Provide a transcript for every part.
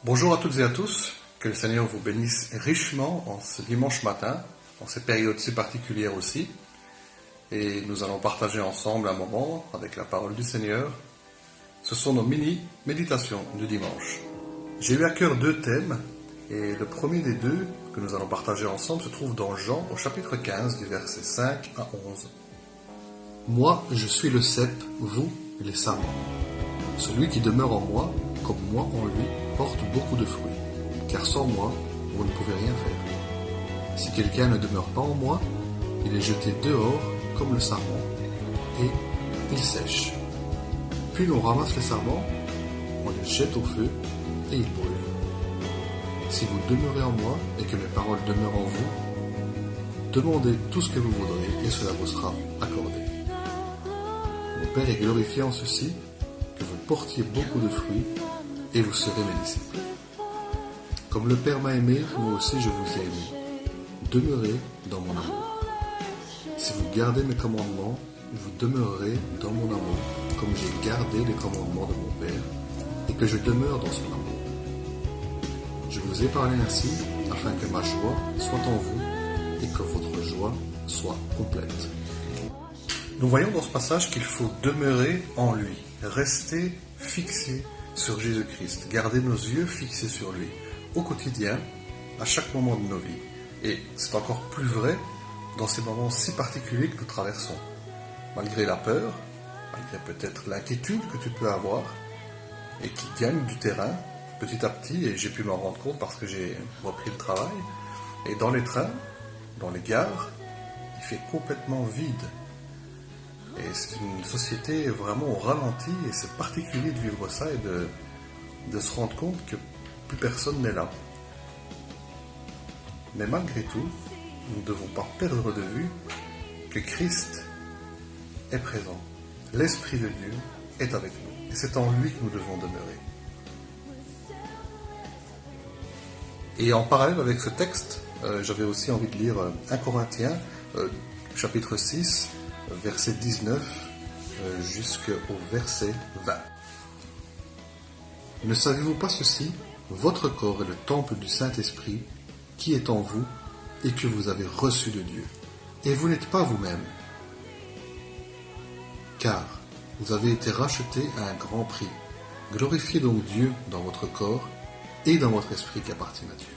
Bonjour à toutes et à tous, que le Seigneur vous bénisse richement en ce dimanche matin, en cette période si particulière aussi. Et nous allons partager ensemble un moment avec la parole du Seigneur. Ce sont nos mini-méditations du dimanche. J'ai eu à cœur deux thèmes, et le premier des deux que nous allons partager ensemble se trouve dans Jean au chapitre 15 du verset 5 à 11. Moi, je suis le cep, vous, les sarments. Celui qui demeure en moi, comme moi en lui, porte beaucoup de fruits, car sans moi, vous ne pouvez rien faire. Si quelqu'un ne demeure pas en moi, il est jeté dehors comme le sarment, et il sèche. Puis l'on ramasse les sarments, on les jette au feu, et ils brûlent. Si vous demeurez en moi, et que mes paroles demeurent en vous, demandez tout ce que vous voudrez, et cela vous sera accordé. Mon Père est glorifié en ceci, que vous portiez beaucoup de fruits, et vous serez mes disciples. Comme le Père m'a aimé, moi aussi je vous ai aimé. Demeurez dans mon amour. Si vous gardez mes commandements, vous demeurerez dans mon amour, comme j'ai gardé les commandements de mon Père, et que je demeure dans son amour. Je vous ai parlé ainsi, afin que ma joie soit en vous, et que votre joie soit complète. Nous voyons dans ce passage qu'il faut demeurer en lui, rester fixé sur Jésus-Christ, garder nos yeux fixés sur lui, au quotidien, à chaque moment de nos vies. Et c'est encore plus vrai dans ces moments si particuliers que nous traversons. Malgré la peur, malgré peut-être l'inquiétude que tu peux avoir, et qui gagne du terrain, petit à petit, et j'ai pu m'en rendre compte parce que j'ai repris le travail, et dans les trains, dans les gares, il fait complètement vide. Et c'est une société vraiment au ralenti, et c'est particulier de vivre ça et de se rendre compte que plus personne n'est là. Mais malgré tout, nous ne devons pas perdre de vue que Christ est présent. L'Esprit de Dieu est avec nous, et c'est en lui que nous devons demeurer. Et en parallèle avec ce texte, j'avais aussi envie de lire 1 Corinthiens, chapitre 6, verset 19 jusqu'au verset 20. Ne savez-vous pas ceci? Votre corps est le temple du Saint-Esprit qui est en vous et que vous avez reçu de Dieu. Et vous n'êtes pas vous-même, car vous avez été rachetés à un grand prix. Glorifiez donc Dieu dans votre corps et dans votre esprit qui appartient à Dieu.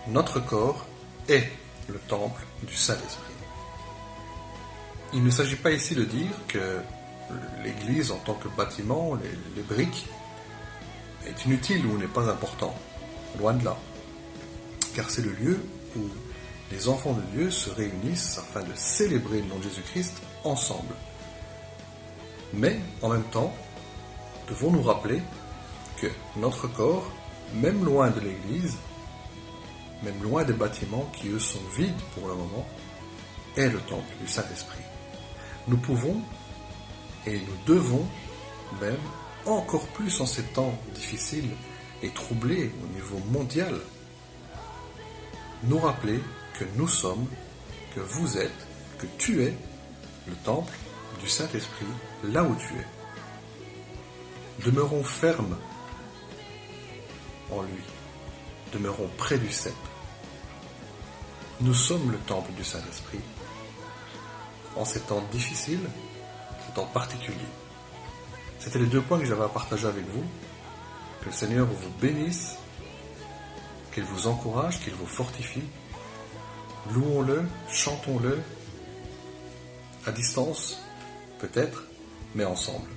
Notre corps est le temple du Saint-Esprit. Il ne s'agit pas ici de dire que l'Église en tant que bâtiment, les briques, est inutile ou n'est pas important. Loin de là. Car c'est le lieu où les enfants de Dieu se réunissent afin de célébrer le nom de Jésus-Christ ensemble. Mais, en même temps, devons nous rappeler que notre corps, même loin de l'Église, même loin des bâtiments qui eux sont vides pour le moment, est le temple du Saint-Esprit. Nous pouvons et nous devons même, encore plus en ces temps difficiles et troublés au niveau mondial, nous rappeler que nous sommes, que vous êtes, que tu es le temple du Saint-Esprit là où tu es. Demeurons fermes en lui, demeurons près du cep. Nous sommes le temple du Saint-Esprit en ces temps difficiles, ces temps particuliers. C'était les deux points que j'avais à partager avec vous. Que le Seigneur vous bénisse, qu'il vous encourage, qu'il vous fortifie. Louons-le, chantons-le, à distance, peut-être, mais ensemble.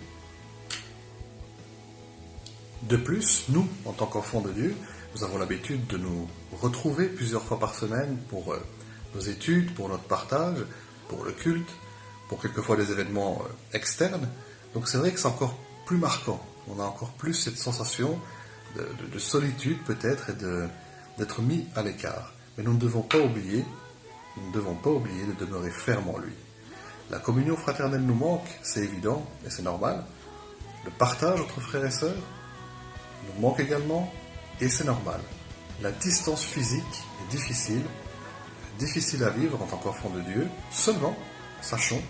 De plus, nous, en tant qu'enfants de Dieu, nous avons l'habitude de nous retrouver plusieurs fois par semaine pour nos études, pour notre partage, pour le culte, pour quelquefois des événements externes. Donc c'est vrai que c'est encore plus marquant. On a encore plus cette sensation de solitude peut-être et d'être mis à l'écart. Mais nous ne devons pas oublier de demeurer ferme en lui. La communion fraternelle nous manque, c'est évident et c'est normal. Le partage entre frères et sœurs nous manque également et c'est normal. La distance physique est difficile à vivre en tant qu'enfant de Dieu. Seulement, sachons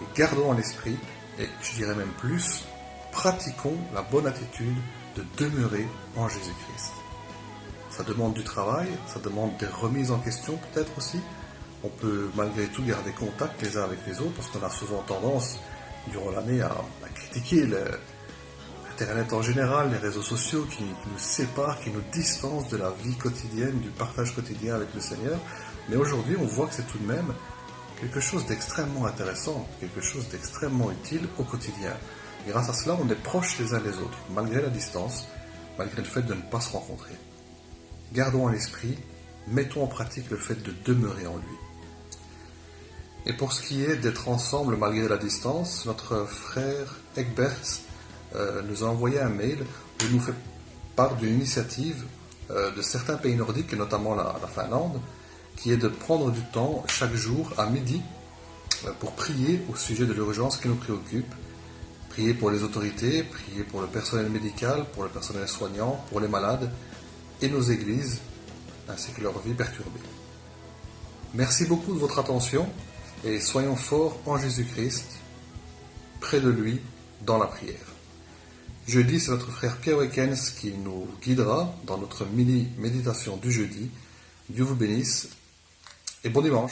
et gardons à l'esprit, et je dirais même plus, pratiquons la bonne attitude de demeurer en Jésus-Christ. Ça demande du travail, ça demande des remises en question peut-être aussi. On peut malgré tout garder contact les uns avec les autres parce qu'on a souvent tendance durant l'année à critiquer Internet en général, les réseaux sociaux qui nous séparent, qui nous distancent de la vie quotidienne, du partage quotidien avec le Seigneur. Mais aujourd'hui, on voit que c'est tout de même quelque chose d'extrêmement intéressant, quelque chose d'extrêmement utile au quotidien. Grâce à cela, on est proches les uns des autres, malgré la distance, malgré le fait de ne pas se rencontrer. Gardons à l'esprit, mettons en pratique le fait de demeurer en lui. Et pour ce qui est d'être ensemble malgré la distance, notre frère Egbert nous a envoyé un mail où il nous fait part d'une initiative de certains pays nordiques, et notamment la Finlande, qui est de prendre du temps chaque jour à midi pour prier au sujet de l'urgence qui nous préoccupe, prier pour les autorités, prier pour le personnel médical, pour le personnel soignant, pour les malades et nos églises, ainsi que leur vie perturbée. Merci beaucoup de votre attention et soyons forts en Jésus-Christ, près de lui, dans la prière. Jeudi, c'est notre frère Pierre Weckens qui nous guidera dans notre mini-méditation du jeudi. Dieu vous bénisse et bon dimanche.